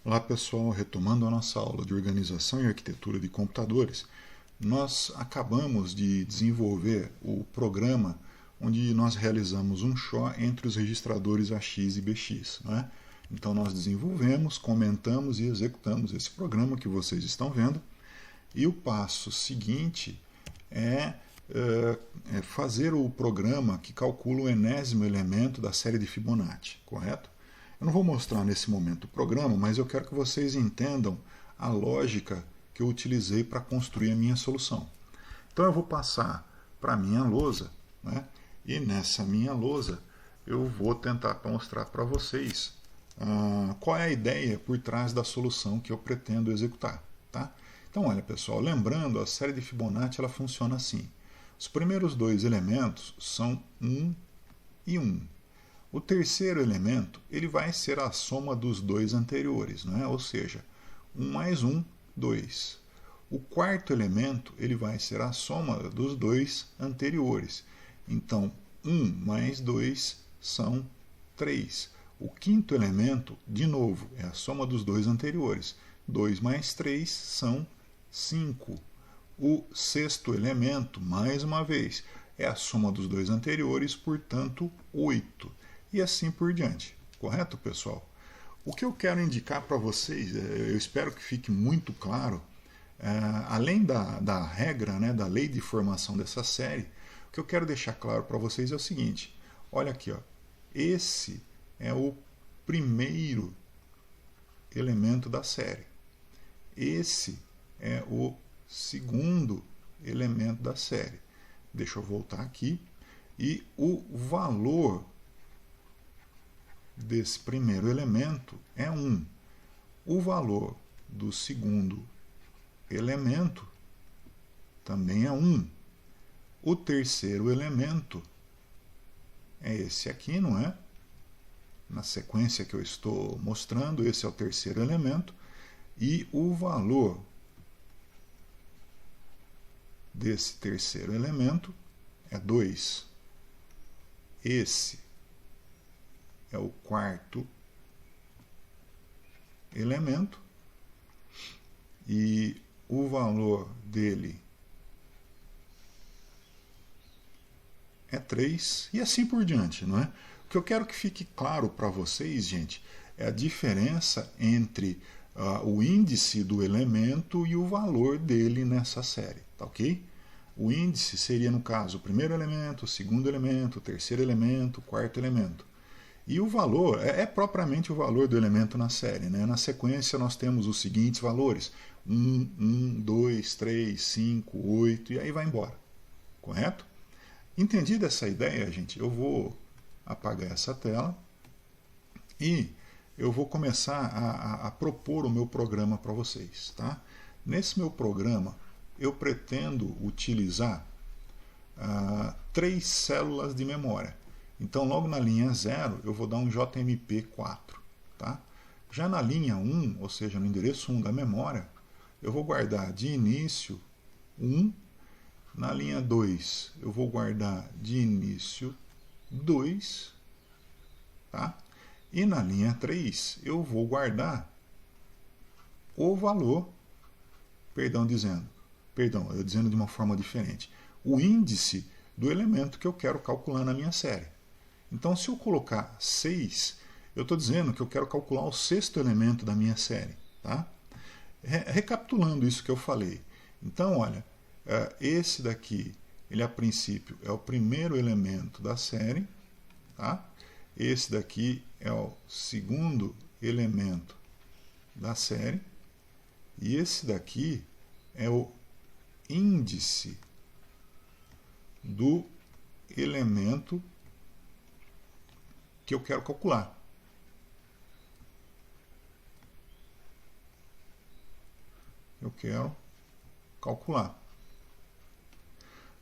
Olá pessoal, retomando a nossa aula de organização e arquitetura de computadores, nós acabamos de desenvolver o programa onde nós realizamos um XOR entre os registradores AX e BX. Né? Então nós desenvolvemos, comentamos e executamos esse programa que vocês estão vendo, e o passo seguinte é fazer o programa que calcula o enésimo elemento da série de Fibonacci, correto? Eu não vou mostrar nesse momento o programa, mas eu quero que vocês entendam a lógica que eu utilizei para construir a minha solução. Então eu vou passar para a minha lousa, né? E nessa minha lousa eu vou tentar mostrar para vocês qual é a ideia por trás da solução que eu pretendo executar. Tá? Então olha pessoal, lembrando, a série de Fibonacci ela funciona assim. Os primeiros dois elementos são 1 e 1. O terceiro elemento ele vai ser a soma dos dois anteriores, né? Ou seja, 1 mais 1, 2. O quarto elemento ele vai ser a soma dos dois anteriores. Então, 1 mais 2 são 3. O quinto elemento, de novo, é a soma dos dois anteriores. 2 mais 3 são 5. O sexto elemento, mais uma vez, é a soma dos dois anteriores, portanto, 8. E assim por diante. Correto, pessoal? O que eu quero indicar para vocês, eu espero que fique muito claro, além da regra, né, da lei de formação dessa série, o que eu quero deixar claro para vocês é o seguinte. Olha aqui, ó, esse é o primeiro elemento da série. Esse é o segundo elemento da série. Deixa eu voltar aqui. E o valor desse primeiro elemento é 1. O valor do segundo elemento também é 1. O terceiro elemento é esse aqui, não é? Na sequência que eu estou mostrando, esse é o terceiro elemento. E o valor desse terceiro elemento é 2. Esse é o quarto elemento e o valor dele é 3 e assim por diante, não é? O que eu quero que fique claro para vocês, gente, é a diferença entre o índice do elemento e o valor dele nessa série, tá ok? O índice seria, no caso, o primeiro elemento, o segundo elemento, o terceiro elemento, o quarto elemento. E o valor é propriamente o valor do elemento na série. Né? Na sequência nós temos os seguintes valores. 1, 2, 3, 5, 8 e aí vai embora. Correto? Entendida essa ideia, gente, eu vou apagar essa tela e eu vou começar a propor o meu programa para vocês. Tá? Nesse meu programa eu pretendo utilizar 3 células de memória. Então, logo na linha 0, eu vou dar um JMP4. Tá? Já na linha 1, ou seja, no endereço 1 da memória, eu vou guardar de início 1. Na linha 2, eu vou guardar de início 2. Tá? E na linha 3, eu vou guardar o valor, eu dizendo de uma forma diferente, o índice do elemento que eu quero calcular na minha série. Então, se eu colocar 6, eu estou dizendo que eu quero calcular o sexto elemento da minha série. Tá? Recapitulando isso que eu falei. Então, olha, esse daqui, ele a princípio é o primeiro elemento da série. Tá? Esse daqui é o segundo elemento da série. E esse daqui é o índice do elemento que eu quero calcular. Eu quero calcular.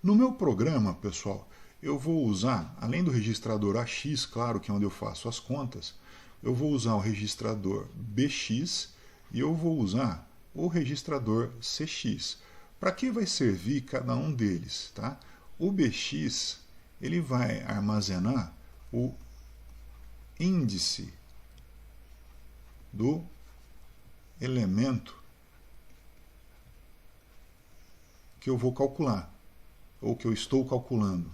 No meu programa, pessoal, eu vou usar, além do registrador AX, claro, que é onde eu faço as contas, eu vou usar o registrador BX e eu vou usar o registrador CX. Para que vai servir cada um deles? Tá? O BX ele vai armazenar o índice do elemento que eu vou calcular, ou que eu estou calculando.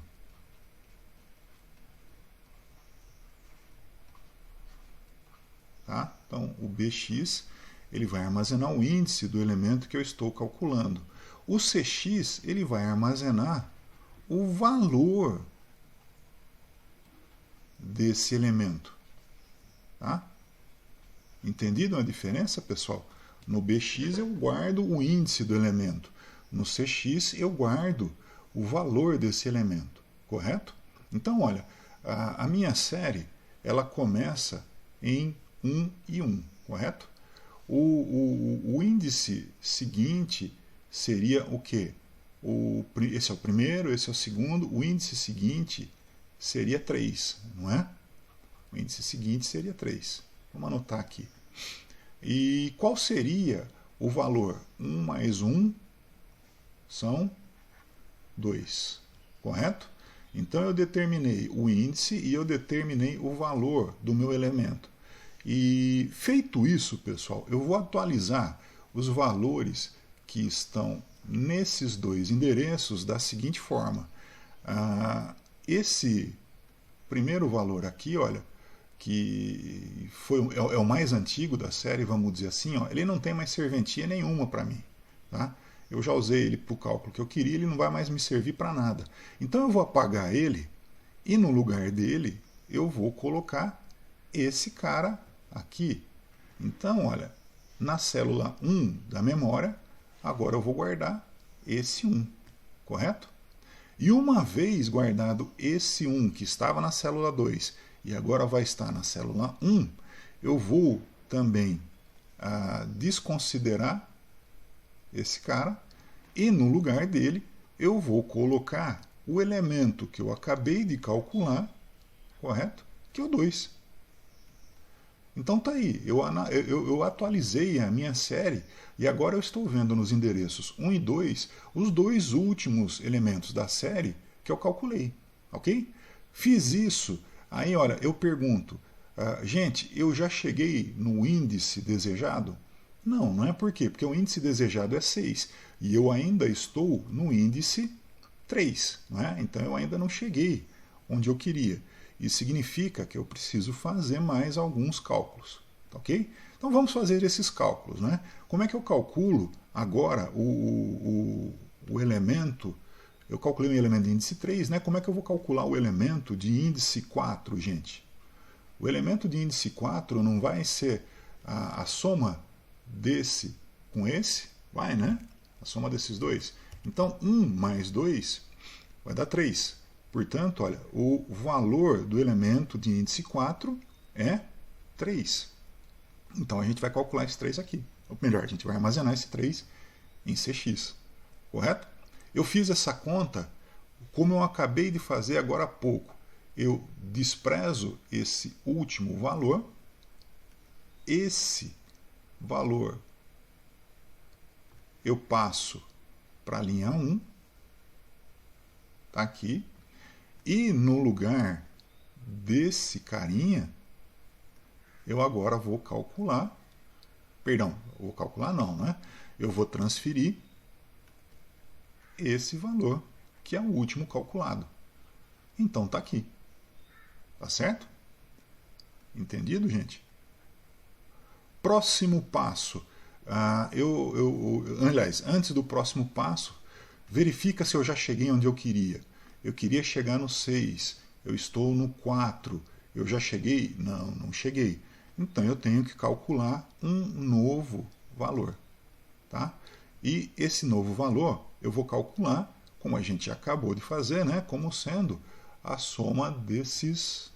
Tá? Então, o bx ele vai armazenar o índice do elemento que eu estou calculando. O cx ele vai armazenar o valor desse elemento. Tá? Entendido a diferença, pessoal? No bx eu guardo o índice do elemento. No cx eu guardo o valor desse elemento. Correto? Então, olha, a minha série ela começa em 1 e 1. Correto? O índice seguinte seria o quê? Esse é o primeiro, esse é o segundo. O índice seguinte seria 3, não é? O índice seguinte seria 3. Vamos anotar aqui. E qual seria o valor? 1 mais 1 são 2. Correto? Então eu determinei o índice e eu determinei o valor do meu elemento. E feito isso, pessoal, eu vou atualizar os valores que estão nesses dois endereços da seguinte forma. Esse primeiro valor aqui, olha, que é o mais antigo da série, vamos dizer assim, ó, ele não tem mais serventia nenhuma para mim. Tá? Eu já usei ele para o cálculo que eu queria, ele não vai mais me servir para nada. Então eu vou apagar ele e no lugar dele eu vou colocar esse cara aqui. Então, olha, na célula 1 da memória, agora eu vou guardar esse 1, correto? E uma vez guardado esse 1 que estava na célula 2 e agora vai estar na célula 1, eu vou também desconsiderar esse cara e no lugar dele eu vou colocar o elemento que eu acabei de calcular, correto? Que é o 2. Então tá aí, eu atualizei a minha série e agora eu estou vendo nos endereços 1 e 2 os dois últimos elementos da série que eu calculei, ok? Fiz isso, aí olha, eu pergunto, gente, eu já cheguei no índice desejado? Não, não é por quê? Porque o índice desejado é 6 e eu ainda estou no índice 3, não é? Então eu ainda não cheguei onde eu queria. Isso significa que eu preciso fazer mais alguns cálculos, ok? Então vamos fazer esses cálculos, né? Como é que eu calculo agora o elemento? Eu calculei um elemento de índice 3, né? Como é que eu vou calcular o elemento de índice 4, gente? O elemento de índice 4 não vai ser a soma desse com esse? Vai, né? A soma desses dois. Então 1 mais 2 vai dar 3. Portanto, olha, o valor do elemento de índice 4 é 3. Então a gente vai calcular esse 3 aqui. Ou melhor, a gente vai armazenar esse 3 em Cx. Correto? Eu fiz essa conta como eu acabei de fazer agora há pouco. Eu desprezo esse último valor. Esse valor eu passo para a linha 1. Está aqui. E no lugar desse carinha, eu agora vou calcular, perdão, vou calcular não, né? Eu vou transferir esse valor, que é o último calculado. Então está aqui. Tá certo? Entendido, gente? Próximo passo. Aliás, antes do próximo passo, verifica se eu já cheguei onde eu queria. Eu queria chegar no 6, eu estou no 4, eu já cheguei? Não, não cheguei. Então eu tenho que calcular um novo valor. Tá? E esse novo valor eu vou calcular, como a gente acabou de fazer, né, como sendo a soma desses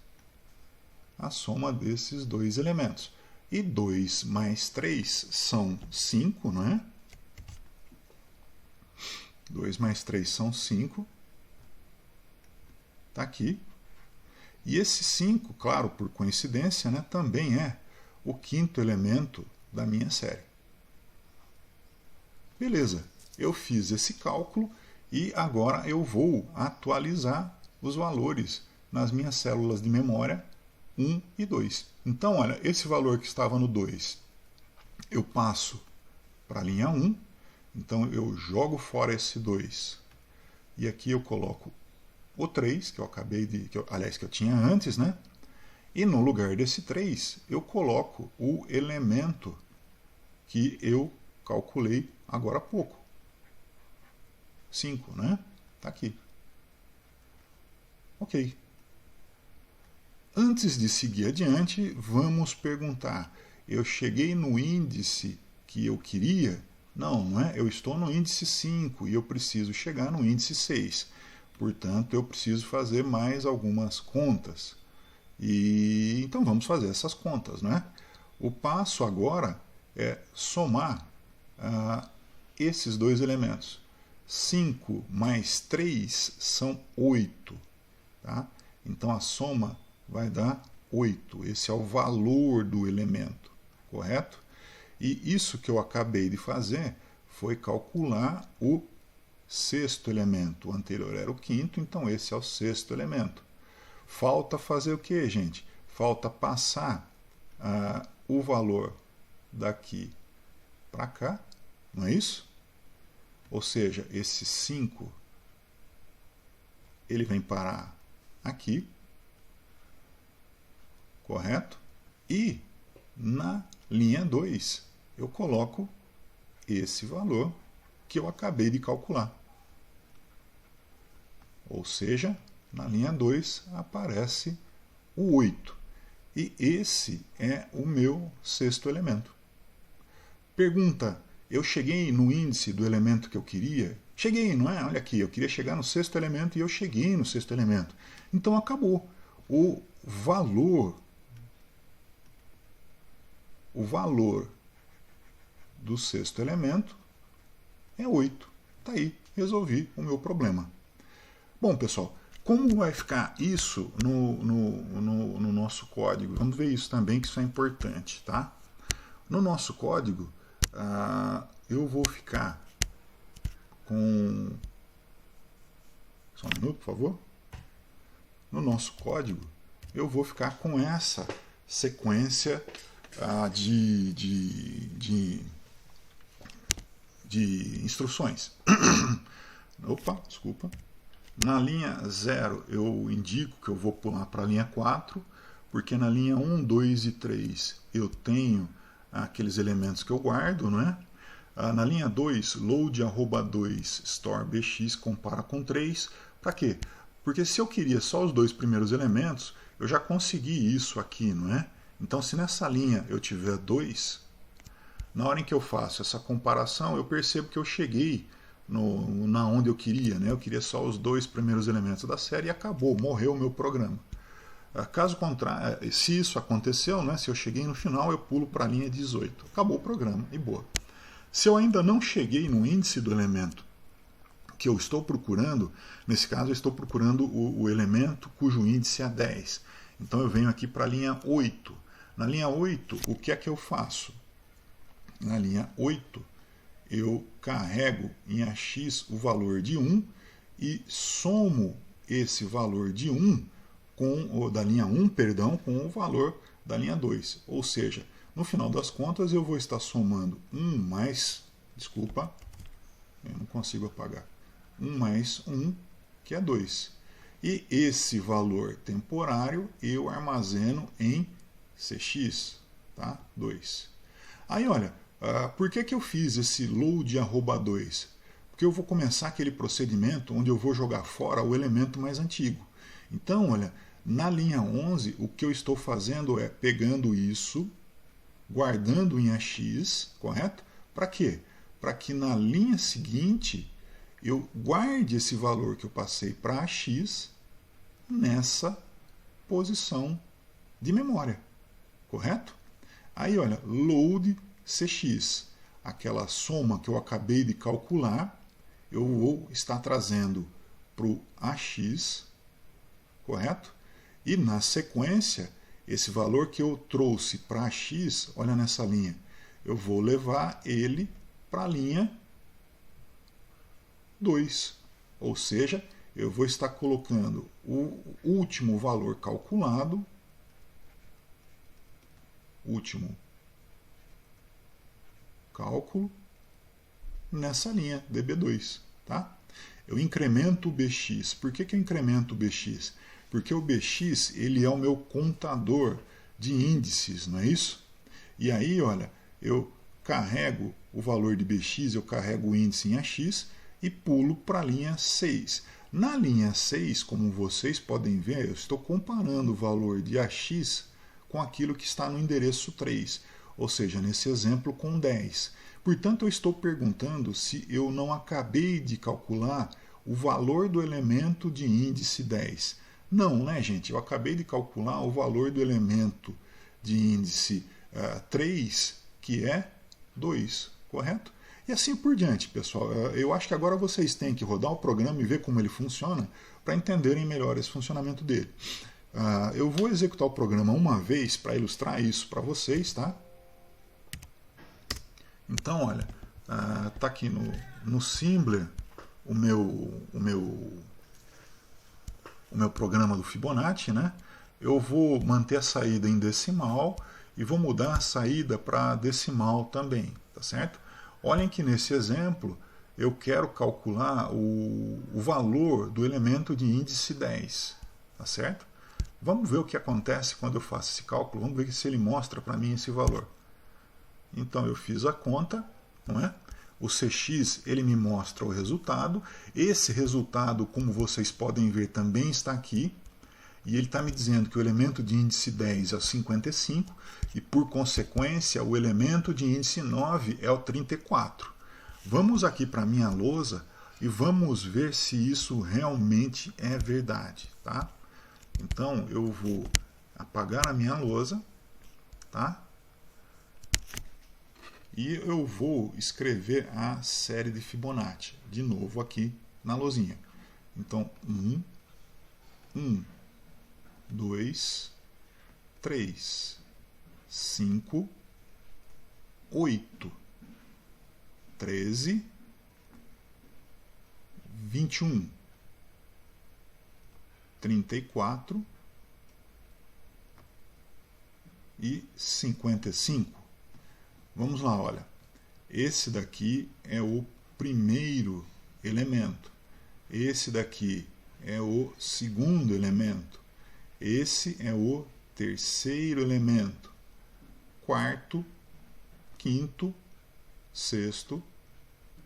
dois elementos. E 2 mais 3 são 5, não é? 2 mais 3 são 5. Está aqui. E esse 5, claro, por coincidência, né, também é o quinto elemento da minha série. Beleza, eu fiz esse cálculo e agora eu vou atualizar os valores nas minhas células de memória 1 e 2. Então, olha, esse valor que estava no 2, eu passo para a linha 1, então eu jogo fora esse 2, e aqui eu coloco o 3, que eu acabei de, aliás, que eu tinha antes, né? E no lugar desse 3, eu coloco o elemento que eu calculei agora há pouco. 5, né? Está aqui. Ok. Antes de seguir adiante, vamos perguntar: eu cheguei no índice que eu queria? Não, não é? Eu estou no índice 5 e eu preciso chegar no índice 6. Portanto, eu preciso fazer mais algumas contas. E então vamos fazer essas contas, não é? O passo agora é somar esses dois elementos. 5 mais 3 são 8. Tá? Então a soma vai dar 8. Esse é o valor do elemento, correto? E isso que eu acabei de fazer foi calcular o sexto elemento. O anterior era o quinto, então esse é o sexto elemento. Falta fazer o que, gente? Falta passar o valor daqui para cá, não é isso? Ou seja, esse 5 ele vem parar aqui, correto? E na linha 2 eu coloco esse valor que eu acabei de calcular. Ou seja, na linha 2 aparece o 8. E esse é o meu sexto elemento. Pergunta: eu cheguei no índice do elemento que eu queria? Cheguei, não é? Olha aqui, eu queria chegar no sexto elemento e eu cheguei no sexto elemento. Então acabou. O valor do sexto elemento é 8. Está aí, resolvi o meu problema. Bom, pessoal, como vai ficar isso no nosso código? Vamos ver isso também, que isso é importante, tá? No nosso código, eu vou ficar com... Só um minuto, por favor. No nosso código, eu vou ficar com essa sequência de instruções. Opa, desculpa. Na linha 0, eu indico que eu vou pular para a linha 4, porque na linha 1, 2 e 3 eu tenho aqueles elementos que eu guardo, não é? Na linha 2, load @2 store bx compara com 3. Para quê? Porque se eu queria só os dois primeiros elementos, eu já consegui isso aqui, não é? Então, se nessa linha eu tiver 2, na hora em que eu faço essa comparação, eu percebo que eu cheguei na onde eu queria, né? Eu queria só os dois primeiros elementos da série e acabou, morreu o meu programa. Caso contrário, se isso aconteceu, né? Se eu cheguei no final, eu pulo para a linha 18. Acabou o programa e boa. Se eu ainda não cheguei no índice do elemento que eu estou procurando, nesse caso eu estou procurando o elemento cujo índice é 10. Então eu venho aqui para a linha 8. Na linha 8, o que é que eu faço? Na linha 8, eu carrego em AX o valor de 1 e somo esse valor de 1 da linha 1, perdão, com o valor da linha 2. Ou seja, no final das contas eu vou estar somando 1 mais, desculpa, eu não consigo apagar, 1 mais 1, que é 2. E esse valor temporário eu armazeno em CX, tá? 2. Aí olha, por que eu fiz esse load @2? Porque eu vou começar aquele procedimento onde eu vou jogar fora o elemento mais antigo. Então, olha, na linha 11, o que eu estou fazendo é pegando isso, guardando em AX, correto? Para quê? Para que na linha seguinte eu guarde esse valor que eu passei para AX nessa posição de memória, correto? Aí, olha, load CX, aquela soma que eu acabei de calcular, eu vou estar trazendo para o AX, correto? E na sequência, esse valor que eu trouxe para AX, olha nessa linha, eu vou levar ele para a linha 2. Ou seja, eu vou estar colocando o último valor calculado, último cálculo nessa linha DB2, tá? Eu incremento o BX. Por que eu incremento o BX? Porque o BX ele é o meu contador de índices, não é isso? E aí, olha, eu carrego o valor de BX, eu carrego o índice em AX e pulo para a linha 6. Na linha 6, como vocês podem ver, eu estou comparando o valor de AX com aquilo que está no endereço 3, ou seja, nesse exemplo com 10. Portanto, eu estou perguntando se eu não acabei de calcular o valor do elemento de índice 10. Não, né, gente? Eu acabei de calcular o valor do elemento de índice 3, que é 2, correto? E assim por diante, pessoal. Eu acho que agora vocês têm que rodar o programa e ver como ele funciona para entenderem melhor esse funcionamento dele. Eu vou executar o programa uma vez para ilustrar isso para vocês, tá? Então, olha, tá aqui no Assembler o meu programa do Fibonacci, né? Eu vou manter a saída em decimal e vou mudar a saída para decimal também, tá certo? Olhem que nesse exemplo eu quero calcular o valor do elemento de índice 10, tá certo? Vamos ver o que acontece quando eu faço esse cálculo, vamos ver se ele mostra para mim esse valor. Então eu fiz a conta, não é? O CX ele me mostra o resultado, esse resultado, como vocês podem ver, também está aqui, e ele está me dizendo que o elemento de índice 10 é o 55, e por consequência o elemento de índice 9 é o 34. Vamos aqui para a minha lousa e vamos ver se isso realmente é verdade, tá? Então eu vou apagar a minha lousa, tá? E eu vou escrever a série de Fibonacci, de novo aqui na lousinha. Então 1, 2, 3, 5, 8, 13, 21, 34 e 55. Vamos lá, olha. Esse daqui é o primeiro elemento. Esse daqui é o segundo elemento. Esse é o terceiro elemento. Quarto, quinto, sexto,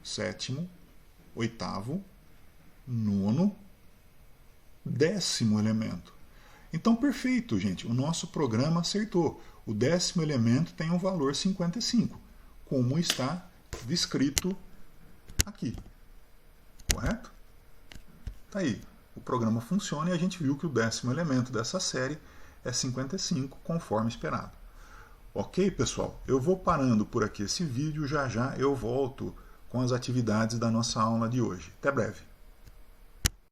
sétimo, oitavo, nono, 10º elemento. Então, perfeito, gente. O nosso programa acertou. O 10º elemento tem um valor 55, como está descrito aqui. Correto? Tá aí. O programa funciona e a gente viu que o 10º elemento dessa série é 55, conforme esperado. Ok, pessoal? Eu vou parando por aqui esse vídeo, já já eu volto com as atividades da nossa aula de hoje. Até breve!